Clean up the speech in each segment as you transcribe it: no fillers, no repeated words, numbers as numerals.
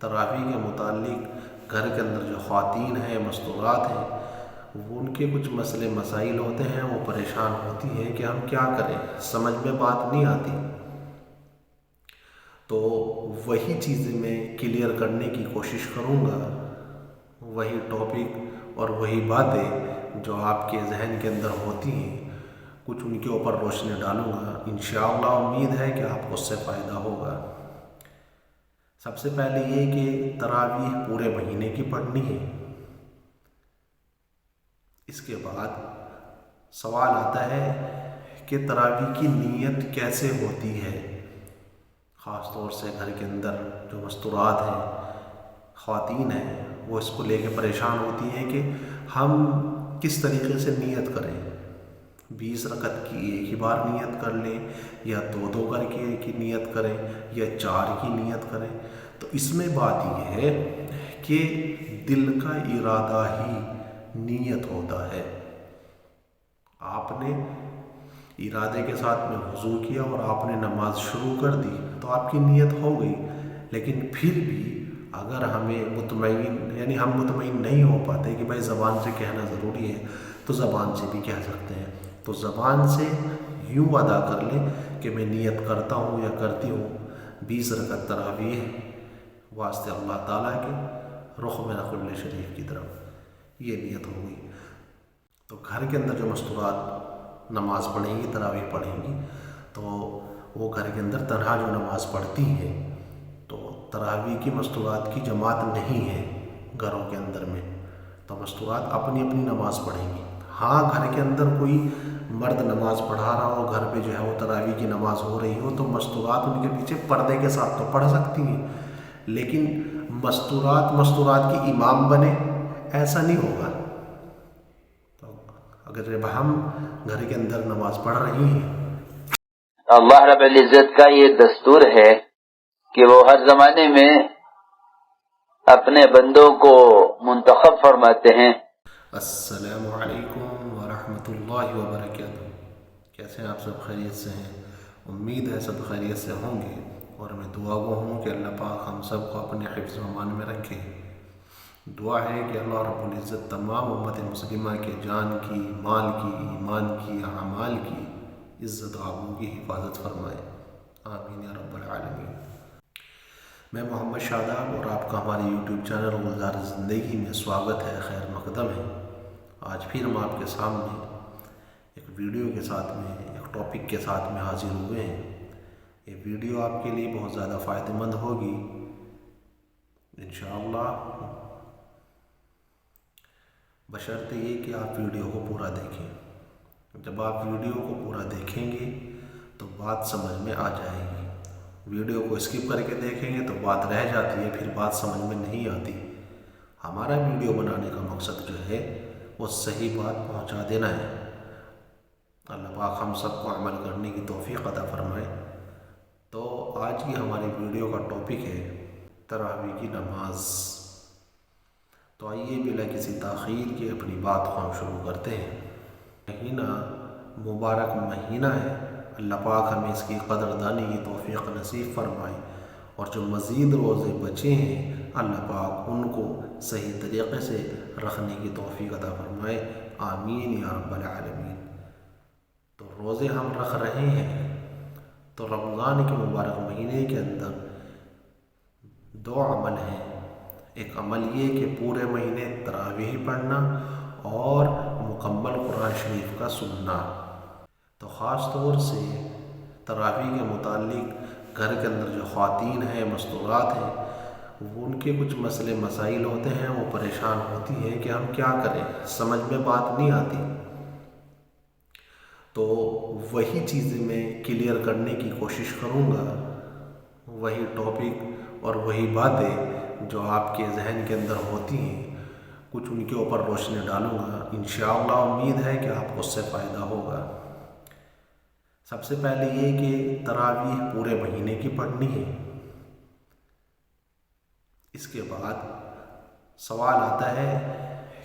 تراویح کے متعلق گھر کے اندر جو خواتین ہیں، مستورات ہیں، وہ ان کے کچھ مسئلے مسائل ہوتے ہیں، وہ پریشان ہوتی ہیں کہ ہم کیا کریں، سمجھ میں بات نہیں آتی۔ تو وہی چیزیں میں کلیئر کرنے کی کوشش کروں گا، وہی ٹاپک اور وہی باتیں جو آپ کے ذہن کے اندر ہوتی ہیں، کچھ ان کے اوپر روشنی ڈالوں گا۔ انشاءاللہ امید ہے کہ آپ کو اس سے فائدہ ہوگا۔ سب سے پہلے یہ کہ تراویح پورے مہینے کی پڑھنی ہے۔ اس کے بعد سوال آتا ہے کہ تراویح کی نیت کیسے ہوتی ہے۔ خاص طور سے گھر کے اندر جو مستورات ہیں، خواتین ہیں، وہ اس کو لے کے پریشان ہوتی ہیں کہ ہم کس طریقے سے نیت کریں۔ 20 رکعت کی ایک ہی بار نیت کر لیں، یا دو کر کے کی نیت کریں، یا 4 کی نیت کریں۔ تو اس میں بات یہ ہے کہ دل کا ارادہ ہی نیت ہوتا ہے۔ آپ نے ارادے کے ساتھ میں وضو کیا اور آپ نے نماز شروع کر دی تو آپ کی نیت ہو گئی، لیکن پھر بھی اگر ہمیں ہم مطمئن نہیں ہو پاتے کہ بھائی زبان سے کہنا ضروری ہے، تو زبان سے بھی کہہ سکتے ہیں۔ تو زبان سے یوں ادا کر لیں کہ میں نیت کرتا ہوں یا کرتی ہوں 20 رکعت تراویح واسطے اللہ تعالیٰ کے، رخ میرا قبلہ شریف کی طرف، یہ نیت ہو گئی۔ تو گھر کے اندر جو مستورات نماز پڑھیں گی، تراویح پڑھیں گی، تو وہ گھر کے اندر تنہا جو نماز پڑھتی ہیں، تو تراویح کی مستورات کی جماعت نہیں ہے گھروں کے اندر میں، تو مستورات اپنی اپنی نماز پڑھیں گی۔ ہاں، گھر کے اندر کوئی مرد نماز پڑھا رہا ہو، گھر پہ جو ہے وہ تراویح کی نماز ہو رہی ہو، تو مستورات ان کے پیچھے پردے کے ساتھ تو پڑھ سکتی ہیں، لیکن مستورات کی امام بنے ایسا نہیں ہوگا۔ تو اگر ہم گھر کے اندر نماز پڑھ رہی ہیں، اللہ رب العزت کا یہ دستور ہے کہ وہ ہر زمانے میں اپنے بندوں کو منتخب فرماتے ہیں۔ السلام علیکم ورحمۃ اللہ وبرکاتہ۔ کیسے ہیں آپ؟ سب خیریت سے ہیں؟ امید ہے سب خیریت سے ہوں گے، اور میں دعا گو ہوں کہ اللہ پاک ہم سب کو اپنے حفظ و امان میں رکھے۔ دعا ہے کہ اللہ رب العزت تمام امت مسلمہ کے جان کی، مال کی، ایمان کی، اعمال کی، عزت و آبرو کی حفاظت فرمائے، آمین یا رب العالمین۔ میں محمد شاداب، اور آپ کا ہمارے یوٹیوب چینل گلزار زندگی میں سواگت ہے، خیر مقدم ہے۔ آج پھر ہم آپ کے سامنے ایک ویڈیو کے ساتھ میں، ایک ٹاپک کے ساتھ میں حاضر ہوئے ہیں۔ یہ ویڈیو آپ کے لیے بہت زیادہ فائدہ مند ہوگی انشاءاللہ، بشرط یہ کہ آپ ویڈیو کو پورا دیکھیں۔ جب آپ ویڈیو کو پورا دیکھیں گے تو بات سمجھ میں آ جائے گی۔ ویڈیو کو اسکپ کر کے دیکھیں گے تو بات رہ جاتی ہے، پھر بات سمجھ میں نہیں آتی۔ ہمارا ویڈیو بنانے کا مقصد جو ہے وہ صحیح بات پہنچا دینا ہے۔ اللہ پاک ہم سب کو عمل کرنے کی توفیق عطا فرمائے۔ تو آج کی ہماری ویڈیو کا ٹاپک ہے تراویح کی نماز۔ تو آئیے بلا کسی تاخیر کے اپنی بات کو ہم شروع کرتے ہیں۔ مہینہ مبارک مہینہ ہے، اللہ پاک ہمیں اس کی قدردانی کی توفیق نصیب فرمائے، اور جو مزید روزے بچے ہیں اللہ پاک ان کو صحیح طریقے سے رکھنے کی توفیق عطا فرمائے، آمین یا رب العالمین۔ تو روزے ہم رکھ رہے ہیں، تو رمضان کے مبارک مہینے کے اندر 2 عمل ہیں۔ ایک عمل یہ کہ پورے مہینے تراویح پڑھنا، اور مکمل قرآن شریف کا سننا۔ تو خاص طور سے تراویح کے متعلق گھر کے اندر جو خواتین ہیں، مستورات ہیں، وہ ان کے کچھ مسئلے مسائل ہوتے ہیں، وہ پریشان ہوتی ہیں کہ ہم کیا کریں، سمجھ میں بات نہیں آتی۔ تو وہی چیزیں میں کلیئر کرنے کی کوشش کروں گا، وہی ٹاپک اور وہی باتیں جو آپ کے ذہن کے اندر ہوتی ہیں، کچھ ان کے اوپر روشنی ڈالوں گا۔ انشاءاللہ امید ہے کہ آپ کو اس سے فائدہ ہوگا۔ سب سے پہلے یہ کہ تراویح پورے مہینے کی پڑھنی ہے۔ اس کے بعد سوال آتا ہے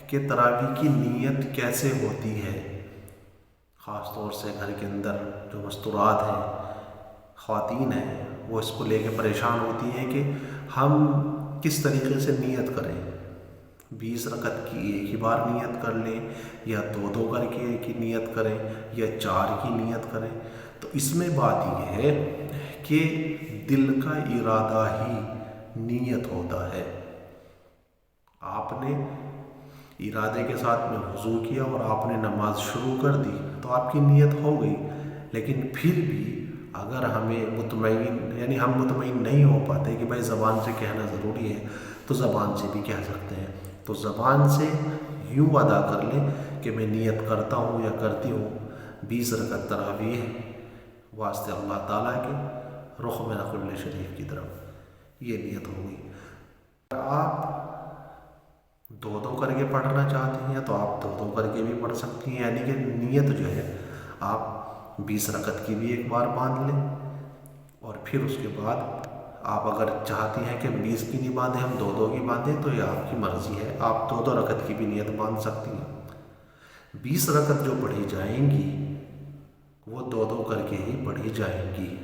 کہ تراویح کی نیت کیسے ہوتی ہے۔ خاص طور سے گھر کے اندر جو مستورات ہیں، خواتین ہیں، وہ اس کو لے کے پریشان ہوتی ہیں کہ ہم کس طریقے سے نیت کریں، 20 رکعت کی ایک ہی بار نیت کر لیں، یا 2 کر کے ایک ہی نیت کریں، یا 4 کی نیت کریں۔ تو اس میں بات یہ ہے کہ دل کا ارادہ ہی نیت ہوتا ہے۔ آپ نے ارادے کے ساتھ میں وضو کیا اور آپ نے نماز شروع کر دی تو آپ کی نیت ہو گئی، لیکن پھر بھی اگر ہمیں ہم مطمئن نہیں ہو پاتے کہ بھائی زبان سے کہنا ضروری ہے تو زبان سے بھی کہہ سکتے ہیں۔ تو زبان سے یوں ادا کر لیں کہ میں نیت کرتا ہوں یا کرتی ہوں 20 رکعت تراویح واسطے اللہ تعالیٰ کے، رخ میرا قبلہ شریف کی طرف، یہ نیت ہو گئی۔ آپ 2 کر کے پڑھنا چاہتی ہیں تو آپ 2 کر کے بھی پڑھ سکتی ہیں، یعنی کہ نیت جو ہے آپ 20 رکعت کی بھی ایک بار باندھ لیں، اور پھر اس کے بعد آپ اگر چاہتی ہیں کہ 20 کی نہیں باندھیں، ہم 2 کی باندھیں، تو یہ آپ کی مرضی ہے، آپ 2 رکعت کی بھی نیت باندھ سکتی ہیں۔ 20 رکعت جو پڑھی جائیں گی وہ 2 کر کے ہی پڑھی جائیں گی۔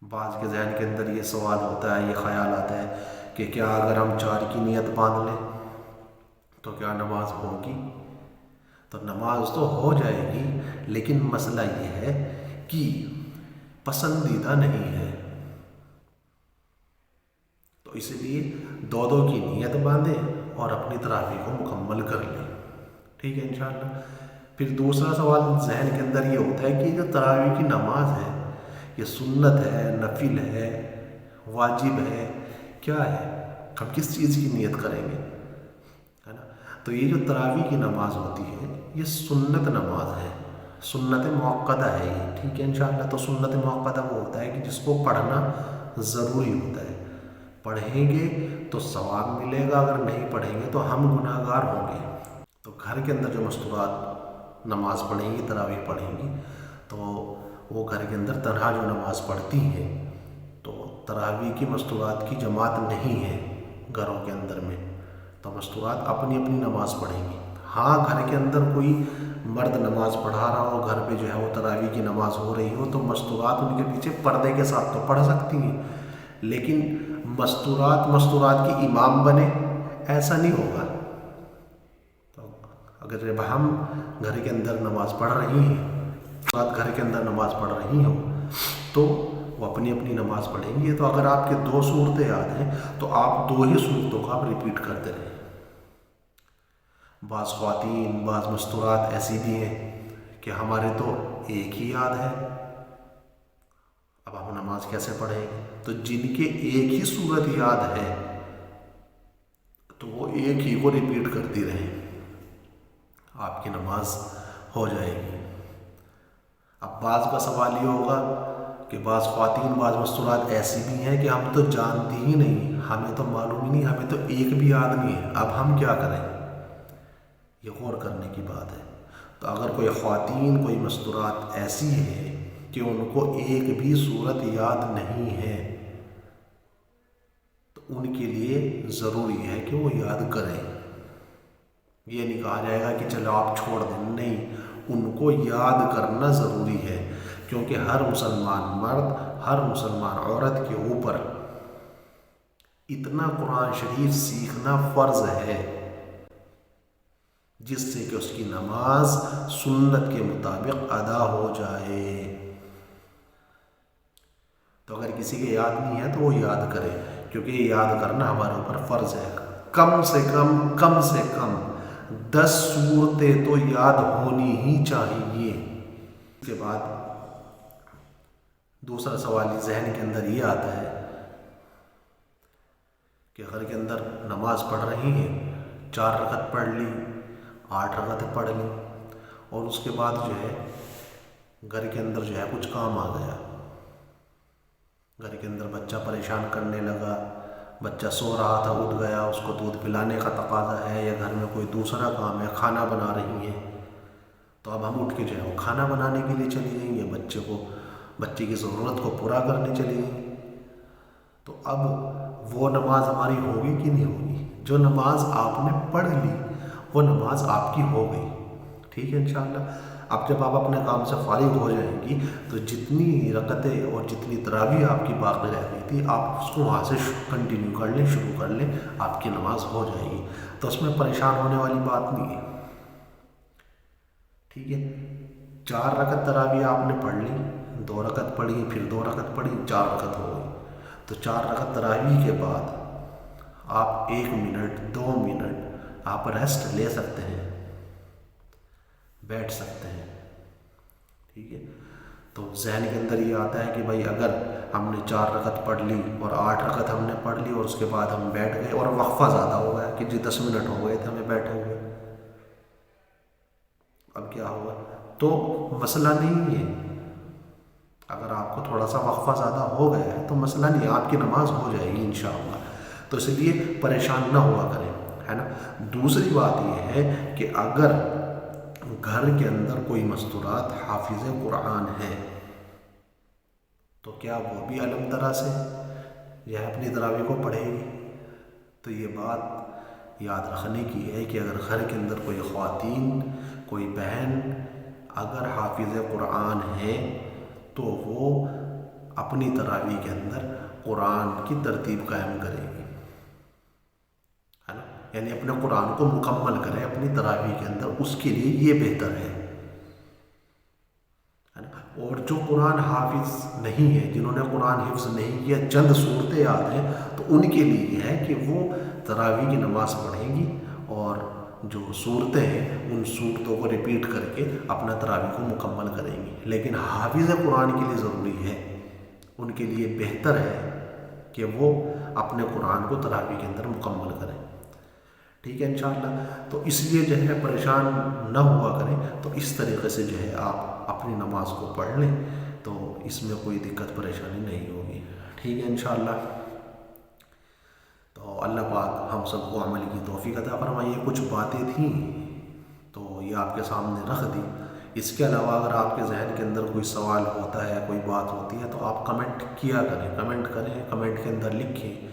بعض کے ذہن کے اندر یہ سوال ہوتا ہے، یہ خیال آتا ہے کہ کیا اگر ہم 4 کی نیت باندھ لیں تو کیا نماز ہوگی؟ تو نماز تو ہو جائے گی، لیکن مسئلہ یہ ہے کہ پسندیدہ نہیں ہے، تو اس لیے 2 کی نیت باندھیں اور اپنی تراویح کو مکمل کر لیں، ٹھیک ہے انشاءاللہ۔ پھر دوسرا سوال ذہن کے اندر یہ ہوتا ہے کہ جو تراویح کی نماز ہے یہ سنت ہے، نفل ہے، واجب ہے، کیا ہے؟ ہم کس چیز کی نیت کریں گے، ہے نا؟ تو یہ جو تراویح کی نماز ہوتی ہے یہ سنت نماز ہے، سنت موقدہ ہے یہ، ٹھیک ہے انشاءاللہ۔ تو سنت موقدہ وہ ہوتا ہے کہ جس کو پڑھنا ضروری ہوتا ہے، پڑھیں گے تو ثواب ملے گا، اگر نہیں پڑھیں گے تو ہم گناہ گار ہوں گے۔ تو گھر کے اندر جو مستورات نماز پڑھیں گی، تراویح پڑھیں گی، تو وہ گھر کے اندر تنہا جو نماز پڑھتی ہیں، تو تراویح کی مستورات کی جماعت نہیں ہے گھروں کے اندر میں، تو مستورات اپنی اپنی نماز پڑھیں گی۔ ہاں گھر کے اندر کوئی مرد نماز پڑھا رہا ہو، گھر پہ جو ہے وہ تراویح کی نماز ہو رہی ہو، تو مستورات ان کے پیچھے پردے کے ساتھ تو پڑھ سکتی ہیں، لیکن مستورات کی امام بنے ایسا نہیں ہوگا۔ تو اگر جب ہم گھر کے اندر نماز پڑھ رہی ہیں، گھر کے اندر نماز پڑھ رہی ہوں، تو وہ اپنی اپنی نماز پڑھیں گی۔ تو اگر آپ کے 2 صورتیں یاد ہیں تو آپ 2 ہی صورتوں کا آپ ریپیٹ کرتے رہیں۔ بعض خواتین، بعض مستورات ایسی بھی ہیں کہ ہمارے تو ایک ہی یاد ہے، اب ہم نماز کیسے پڑھیں گے؟ تو جن کے ایک ہی صورت یاد ہے تو وہ ایک ہی کو ریپیٹ کرتی رہیں، آپ کی نماز ہو جائے گی۔ اب بعض کا سوال یہ ہوگا کہ بعض خواتین، بعض مستورات ایسی بھی ہیں کہ ہم تو جانتی ہی نہیں، ہمیں تو معلوم ہی نہیں، ہمیں تو ایک بھی یاد نہیں ہے، اب ہم کیا کریں؟ یہ غور کرنے کی بات ہے۔ تو اگر کوئی خواتین، کوئی مستورات ایسی ہے کہ ان کو ایک بھی صورت یاد نہیں ہے، تو ان کے لیے ضروری ہے کہ وہ یاد کریں۔ یہ نہیں کہا جائے گا کہ چلو آپ چھوڑ دیں، نہیں، ان کو یاد کرنا ضروری ہے، کیونکہ ہر مسلمان مرد، ہر مسلمان عورت کے اوپر اتنا قرآن شریف سیکھنا فرض ہے جس سے کہ اس کی نماز سنت کے مطابق ادا ہو جائے۔ تو اگر کسی کے یاد نہیں ہے تو وہ یاد کرے، کیونکہ یہ یاد کرنا ہمارے اوپر فرض ہے۔ کم سے کم 10 صورتیں تو یاد ہونی ہی چاہیے۔ اس کے بعد دوسرا سوال ذہن کے اندر یہ آتا ہے کہ گھر کے اندر نماز پڑھ رہی ہیں، 4 رکعت پڑھ لی، 8 رکعتیں پڑھ لی، اور اس کے بعد جو ہے گھر کے اندر جو ہے کچھ کام آ گیا، گھر کے اندر بچہ پریشان کرنے لگا، بچہ سو رہا تھا، اٹھ گیا، اس کو دودھ پلانے کا تقاضا ہے، یا گھر میں کوئی دوسرا کام ہے، کھانا بنا رہی ہیں، تو اب ہم اٹھ کے جو ہے وہ کھانا بنانے کے لیے چلی گئیں، یا بچے کی ضرورت کو پورا کرنے چلی گئیں۔ تو اب وہ نماز ہماری ہوگی کہ نہیں ہوگی؟ جو نماز آپ نے پڑھ لی وہ نماز آپ کی ہو گئی، ٹھیک ہے انشاءاللہ۔ اب جب آپ اپنے کام سے فارغ ہو جائیں گی تو جتنی رکعتیں اور جتنی تراویح آپ کی باقی رہ گئی تھی آپ اس کو وہاں سے کنٹینیو کر لیں، شروع کر لیں، آپ کی نماز ہو جائے گی۔ تو اس میں پریشان ہونے والی بات نہیں ہے، ٹھیک ہے۔ 4 رکعت تراویح آپ نے پڑھ لی، 2 رکعت پڑھی، پھر 2 رکعت پڑھی، 4 رکعت ہو گئی۔ تو 4 رکعت تراویح کے بعد آپ 1 منٹ 2 منٹ آپ ریسٹ لے سکتے ہیں، بیٹھ سکتے ہیں، ٹھیک ہے۔ تو ذہن کے اندر یہ آتا ہے کہ بھائی اگر ہم نے 4 رکعت پڑھ لی اور 8 رکعت ہم نے پڑھ لی اور اس کے بعد ہم بیٹھ گئے اور وقفہ زیادہ ہو گیا کہ 10 منٹ ہو گئے تھے ہمیں بیٹھے ہوئے، اب کیا ہوگا؟ تو مسئلہ نہیں ہے، اگر آپ کو تھوڑا سا وقفہ زیادہ ہو گیا ہے تو مسئلہ نہیں ہے، آپ کی نماز ہو جائے گی انشاءاللہ۔ تو اس لیے پریشان نہ ہوا کریں، ہے نا۔ دوسری بات یہ ہے کہ اگر گھر کے اندر کوئی مستورات حافظ قرآن ہے تو کیا وہ بھی الحمد للہ سے یہ اپنی تراویح کو پڑھے گی؟ تو یہ بات یاد رکھنے کی ہے کہ اگر گھر کے اندر کوئی خواتین، کوئی بہن اگر حافظ قرآن ہے تو وہ اپنی تراویح کے اندر قرآن کی ترتیب قائم کرے گی، ہے نا، یعنی اپنے قرآن کو مکمل کرے اپنی تراویح کے اندر، اس کے لیے یہ بہتر ہے نا۔ اور جو قرآن حافظ نہیں ہے، جنہوں نے قرآن حفظ نہیں کیا، چند صورتیں یاد ہیں، تو ان کے لیے یہ ہے کہ وہ تراویح کی نماز پڑھیں گی اور جو صورتیں ہیں ان صورتوں کو ریپیٹ کر کے اپنا تراویح کو مکمل کریں گی۔ لیکن حافظ قرآن کے لیے ضروری ہے، ان کے لیے بہتر ہے کہ وہ اپنے قرآن کو تراویح کے اندر مکمل کریں، ٹھیک ہے انشاءاللہ۔ تو اس لیے جو ہے پریشان نہ ہوا کریں، تو اس طریقے سے جو ہے آپ اپنی نماز کو پڑھ لیں تو اس میں کوئی دقت پریشانی نہیں ہوگی، ٹھیک ہے انشاءاللہ۔ تو اللہ پاک ہم سب کو عمل کی توفیق عطا فرمائے۔ یہ کچھ باتیں تھیں تو یہ آپ کے سامنے رکھ دی۔ اس کے علاوہ اگر آپ کے ذہن کے اندر کوئی سوال ہوتا ہے، کوئی بات ہوتی ہے تو آپ کمنٹ کیا کریں، کمنٹ کریں، کمنٹ کے اندر لکھیں،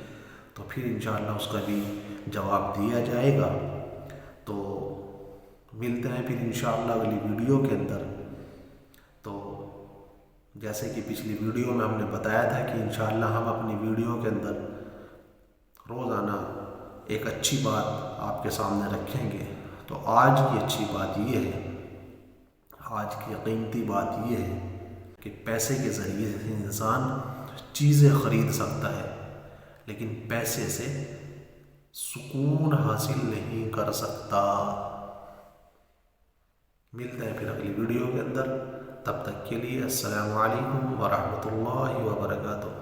تو پھر انشاءاللہ اس کا بھی جواب دیا جائے گا۔ تو ملتے ہیں پھر انشاءاللہ اگلی ویڈیو کے اندر۔ تو جیسے کہ پچھلی ویڈیو میں ہم نے بتایا تھا کہ انشاءاللہ ہم اپنی ویڈیو کے اندر روزانہ ایک اچھی بات آپ کے سامنے رکھیں گے۔ تو آج کی اچھی بات یہ ہے، آج کی قیمتی بات یہ ہے کہ پیسے کے ذریعے سے انسان چیزیں خرید سکتا ہے، لیکن پیسے سے سکون حاصل نہیں کر سکتا۔ ملتے ہیں پھر اگلی ویڈیو کے اندر، تب تک کے لیے السلام علیکم ورحمۃ اللہ وبرکاتہ۔